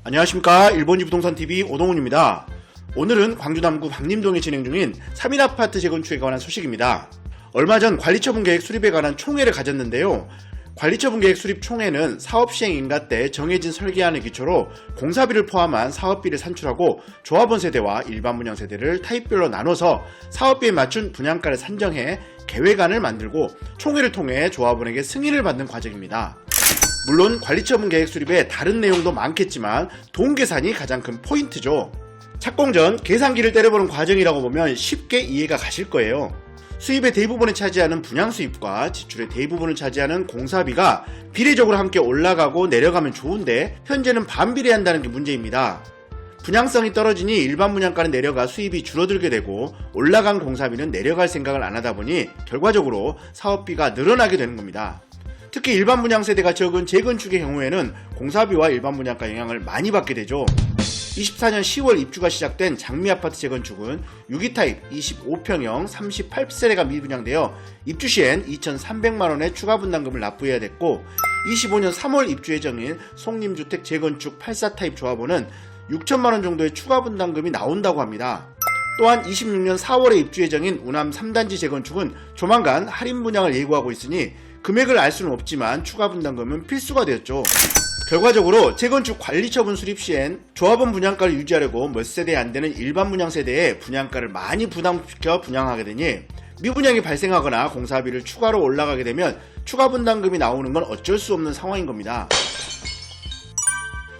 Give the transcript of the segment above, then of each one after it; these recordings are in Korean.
안녕하십니까. 일본지 부동산TV 오동훈입니다. 오늘은 광주 남구 박림동에 진행 중인 3인 아파트 재건축에 관한 소식입니다. 얼마 전 관리처분계획 수립에 관한 총회를 가졌는데요. 관리처분계획 수립 총회는 사업시행 인가 때 정해진 설계안을 기초로 공사비를 포함한 사업비를 산출하고 조합원 세대와 일반 분양 세대를 타입별로 나눠서 사업비에 맞춘 분양가를 산정해 계획안을 만들고 총회를 통해 조합원에게 승인을 받는 과정입니다. 물론 관리처분 계획 수립에 다른 내용도 많겠지만 돈 계산이 가장 큰 포인트죠. 착공 전 계산기를 때려보는 과정이라고 보면 쉽게 이해가 가실 거예요. 수입의 대부분을 차지하는 분양 수입과 지출의 대부분을 차지하는 공사비가 비례적으로 함께 올라가고 내려가면 좋은데 현재는 반비례한다는 게 문제입니다. 분양성이 떨어지니 일반 분양가는 내려가 수입이 줄어들게 되고 올라간 공사비는 내려갈 생각을 안 하다 보니 결과적으로 사업비가 늘어나게 되는 겁니다. 특히 일반 분양 세대가 적은 재건축의 경우에는 공사비와 일반 분양가 영향을 많이 받게 되죠. 24년 10월 입주가 시작된 장미아파트 재건축은 6기 타입 25평형 38세대가 미분양되어 입주 시엔 2,300만원의 추가 분담금을 납부해야 됐고 25년 3월 입주 예정인 송림주택 재건축 84 타입 조합원은 6천만원 정도의 추가 분담금이 나온다고 합니다. 또한 26년 4월에 입주 예정인 우남 3단지 재건축은 조만간 할인 분양을 예고하고 있으니 금액을 알 수는 없지만 추가 분담금은 필수가 되었죠. 결과적으로 재건축 관리처분 수립 시엔 조합원 분양가를 유지하려고 몇 세대 안 되는 일반 분양 세대에 분양가를 많이 부담시켜 분양하게 되니 미분양이 발생하거나 공사비를 추가로 올라가게 되면 추가 분담금이 나오는 건 어쩔 수 없는 상황인 겁니다.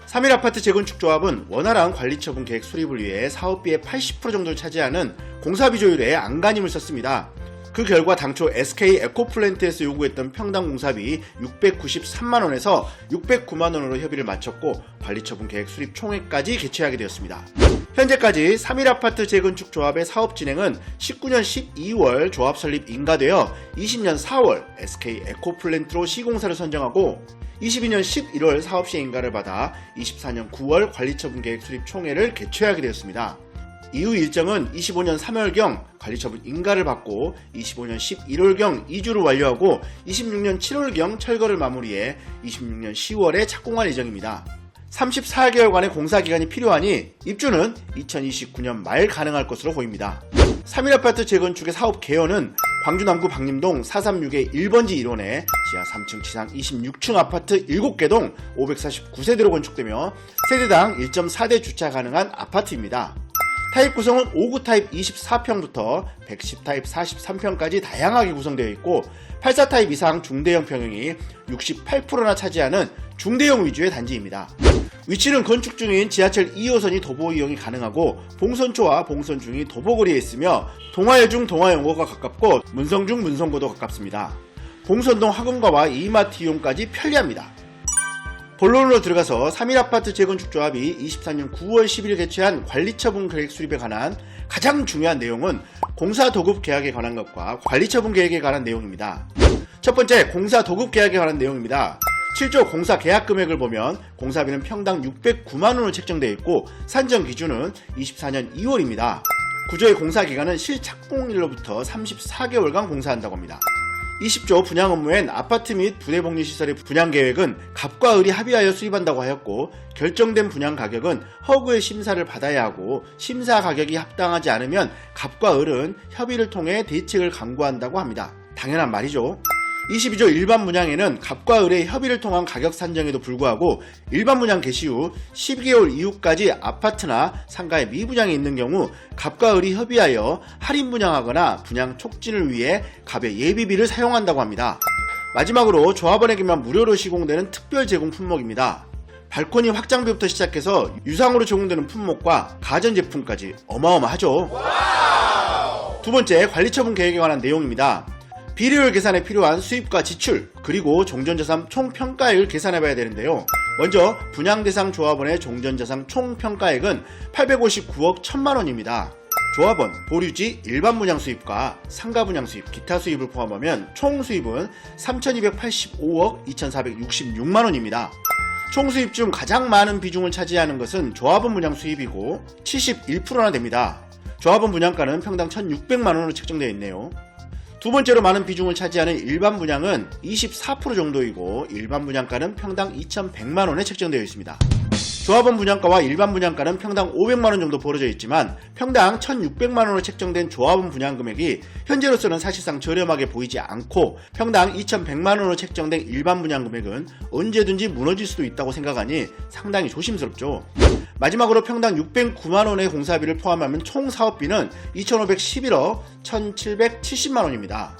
3일 아파트 재건축 조합은 원활한 관리처분 계획 수립을 위해 사업비의 80% 정도를 차지하는 공사비 조율에 안간힘을 썼습니다. 그 결과 당초 SK 에코플랜트에서 요구했던 평당 공사비 693만원에서 609만원으로 협의를 마쳤고 관리처분 계획 수립 총회까지 개최하게 되었습니다. 현재까지 3일 아파트 재건축 조합의 사업 진행은 19년 12월 조합 설립 인가되어 20년 4월 SK 에코플랜트로 시공사를 선정하고 22년 11월 사업시행 인가를 받아 24년 9월 관리처분 계획 수립 총회를 개최하게 되었습니다. 이후 일정은 25년 3월경 관리처분 인가를 받고 25년 11월경 이주를 완료하고 26년 7월경 철거를 마무리해 26년 10월에 착공할 예정입니다. 34개월간의 공사기간이 필요하니 입주는 2029년 말 가능할 것으로 보입니다. 3일 아파트 재건축의 사업 개요는 광주 남구 박림동 436의 1번지 1원에 지하 3층 지상 26층 아파트 7개 동 549세대로 건축되며 세대당 1.4대 주차 가능한 아파트입니다. 타입 구성은 5구 타입 24평부터 110 타입 43평까지 다양하게 구성되어 있고 84 타입 이상 중대형 평형이 68%나 차지하는 중대형 위주의 단지입니다. 위치는 건축 중인 지하철 2호선이 도보 이용이 가능하고 봉선초와 봉선중이 도보거리에 있으며 동화여중 동화영호가 가깝고 문성중 문성고도 가깝습니다. 봉선동 학원가와 이마트 이용까지 편리합니다. 본론으로 들어가서 3일 아파트 재건축 조합이 24년 9월 10일 개최한 관리처분 계획 수립에 관한 가장 중요한 내용은 공사 도급 계약에 관한 것과 관리처분 계획에 관한 내용입니다. 첫 번째, 공사 도급 계약에 관한 내용입니다. 7조 공사 계약 금액을 보면 공사비는 평당 609만원으로 책정되어 있고 산정 기준은 24년 2월입니다. 구조의 공사 기간은 실착공일로부터 34개월간 공사한다고 합니다. 20조 분양 업무엔 아파트 및 부대복리시설의 분양 계획은 갑과 을이 합의하여 수립한다고 하였고 결정된 분양 가격은 허그의 심사를 받아야 하고 심사 가격이 합당하지 않으면 갑과 을은 협의를 통해 대책을 강구한다고 합니다. 당연한 말이죠. 22조 일반 분양에는 갑과 을의 협의를 통한 가격 산정에도 불구하고 일반 분양 개시 후 12개월 이후까지 아파트나 상가의 미분양이 있는 경우 갑과 을이 협의하여 할인 분양하거나 분양 촉진을 위해 갑의 예비비를 사용한다고 합니다. 마지막으로 조합원에게만 무료로 시공되는 특별 제공 품목입니다. 발코니 확장비부터 시작해서 유상으로 제공되는 품목과 가전제품까지 어마어마하죠. 두 번째, 관리처분 계획에 관한 내용입니다. 비례율 계산에 필요한 수입과 지출 그리고 종전자산 총평가액을 계산해봐야 되는데요. 먼저 분양대상 조합원의 종전자산 총평가액은 859억 1천만원입니다. 조합원, 보류지, 일반 분양 수입과 상가 분양 수입, 기타 수입을 포함하면 총 수입은 3,285억 2,466만원입니다. 총 수입 중 가장 많은 비중을 차지하는 것은 조합원 분양 수입이고 71%나 됩니다. 조합원 분양가는 평당 1,600만원으로 책정되어 있네요. 두 번째로 많은 비중을 차지하는 일반 분양은 24% 정도이고 일반 분양가는 평당 2,100만원에 책정되어 있습니다. 조합원 분양가와 일반 분양가는 평당 500만원 정도 벌어져 있지만 평당 1600만원으로 책정된 조합원 분양 금액이 현재로서는 사실상 저렴하게 보이지 않고 평당 2100만원으로 책정된 일반 분양 금액은 언제든지 무너질 수도 있다고 생각하니 상당히 조심스럽죠. 마지막으로 평당 609만원의 공사비를 포함하면 총 사업비는 2511억 1770만원입니다.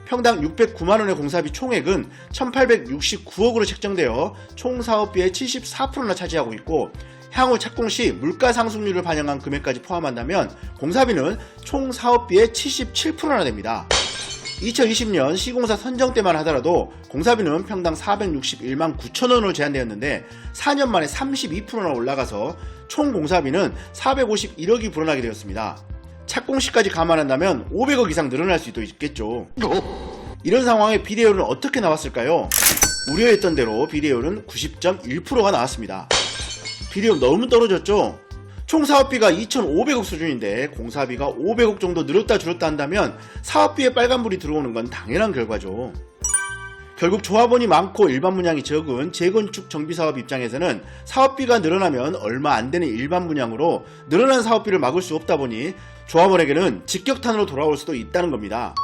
평당 609만원의 공사비 총액은 1869억으로 책정되어 총 사업비의 74%나 차지하고 있고 향후 착공 시 물가 상승률을 반영한 금액까지 포함한다면 공사비는 총 사업비의 77%나 됩니다. 2020년 시공사 선정 때만 하더라도 공사비는 평당 461만 9천원으로 제한되었는데 4년 만에 32%나 올라가서 총 공사비는 451억이 불어나게 되었습니다. 착공 시까지 감안한다면 500억 이상 늘어날 수도 있겠죠. 이런 상황에 비례율은 어떻게 나왔을까요? 우려했던 대로 비례율은 90.1%가 나왔습니다. 비례율 너무 떨어졌죠? 총 사업비가 2,500억 수준인데 공사비가 500억 정도 늘었다 줄었다 한다면 사업비에 빨간불이 들어오는 건 당연한 결과죠. 결국 조합원이 많고 일반 분양이 적은 재건축 정비사업 입장에서는 사업비가 늘어나면 얼마 안 되는 일반 분양으로 늘어난 사업비를 막을 수 없다 보니 조합원에게는 직격탄으로 돌아올 수도 있다는 겁니다.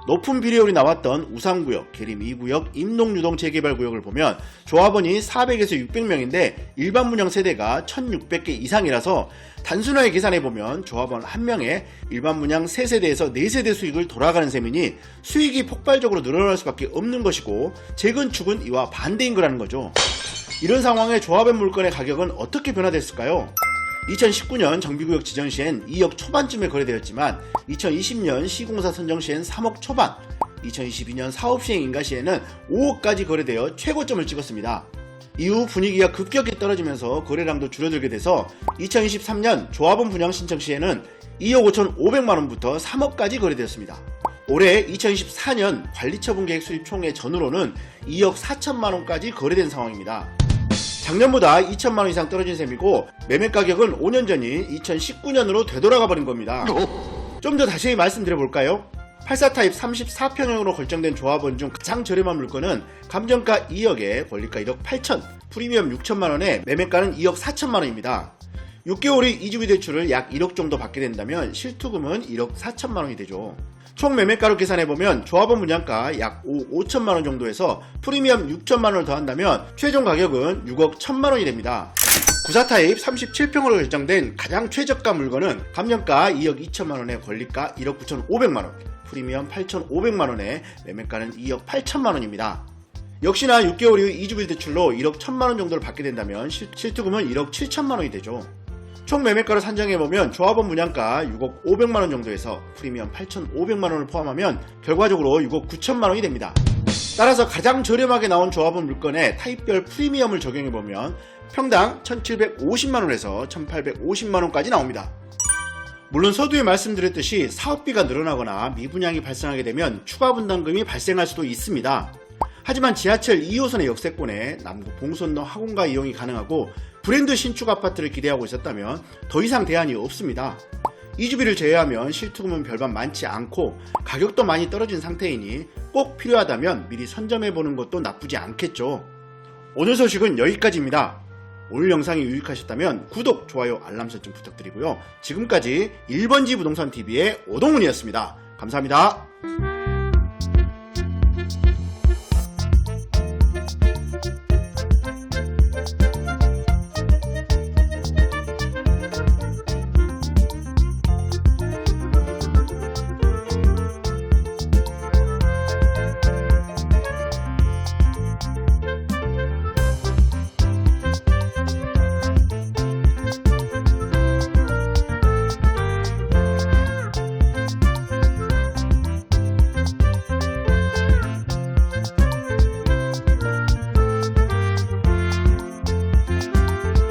높은 비례율이 나왔던 우상구역, 계림 2구역, 임농유동 재개발구역을 보면 조합원이 400에서 600명인데 일반 분양 세대가 1600개 이상이라서 단순하게 계산해보면 조합원 1명에 일반 분양 3세대에서 4세대 수익을 돌아가는 셈이니 수익이 폭발적으로 늘어날 수밖에 없는 것이고 재건축은 이와 반대인 거라는 거죠. 이런 상황에 조합원 물건의 가격은 어떻게 변화됐을까요? 2019년 정비구역 지정 시엔 2억 초반쯤에 거래되었지만 2020년 시공사 선정 시엔 3억 초반, 2022년 사업 시행 인가 시에는 5억까지 거래되어 최고점을 찍었습니다. 이후 분위기가 급격히 떨어지면서 거래량도 줄어들게 돼서 2023년 조합원 분양 신청 시에는 2억 5,500만원부터 3억까지 거래되었습니다. 올해 2024년 관리처분 계획 수립 총액 전후로는 2억 4천만원까지 거래된 상황입니다. 작년보다 2천만원 이상 떨어진 셈이고 매매 가격은 5년 전인 2019년으로 되돌아가 버린 겁니다. 좀 더 다시 말씀드려볼까요? 84 타입 34평형으로 결정된 조합원 중 가장 저렴한 물건은 감정가 2억에 권리가 1억 8천, 프리미엄 6천만원에 매매가는 2억 4천만원입니다. 6개월의 이주비 대출을 약 1억 정도 받게 된다면 실투금은 1억 4천만원이 되죠. 총 매매가로 계산해보면 조합원 분양가 약 5억 5천만원 정도에서 프리미엄 6천만원을 더한다면 최종 가격은 6억 1천만원이 됩니다. 94 타입 37평으로 결정된 가장 최저가 물건은 감정가 2억 2천만원에 권리가 1억 9천5백만원, 프리미엄 8천5백만원에 매매가는 2억 8천만원입니다. 역시나 6개월 이후 이주비 대출로 1억 1천만원 정도를 받게 된다면 실투금은 1억 7천만원이 되죠. 총 매매가를 산정해보면 조합원 분양가 6억 5백만원 정도에서 프리미엄 8,500만원을 포함하면 결과적으로 6억 9천만원이 됩니다. 따라서 가장 저렴하게 나온 조합원 물건에 타입별 프리미엄을 적용해보면 평당 1,750만원에서 1,850만원까지 나옵니다. 물론 서두에 말씀드렸듯이 사업비가 늘어나거나 미분양이 발생하게 되면 추가 분담금이 발생할 수도 있습니다. 하지만 지하철 2호선의 역세권에 남구 봉선로 학원가 이용이 가능하고 브랜드 신축 아파트를 기대하고 있었다면 더 이상 대안이 없습니다. 이주비를 제외하면 실투금은 별반 많지 않고 가격도 많이 떨어진 상태이니 꼭 필요하다면 미리 선점해보는 것도 나쁘지 않겠죠. 오늘 소식은 여기까지입니다. 오늘 영상이 유익하셨다면 구독, 좋아요, 알람 설정 부탁드리고요. 지금까지 1번지 부동산TV의 오동훈이었습니다. 감사합니다.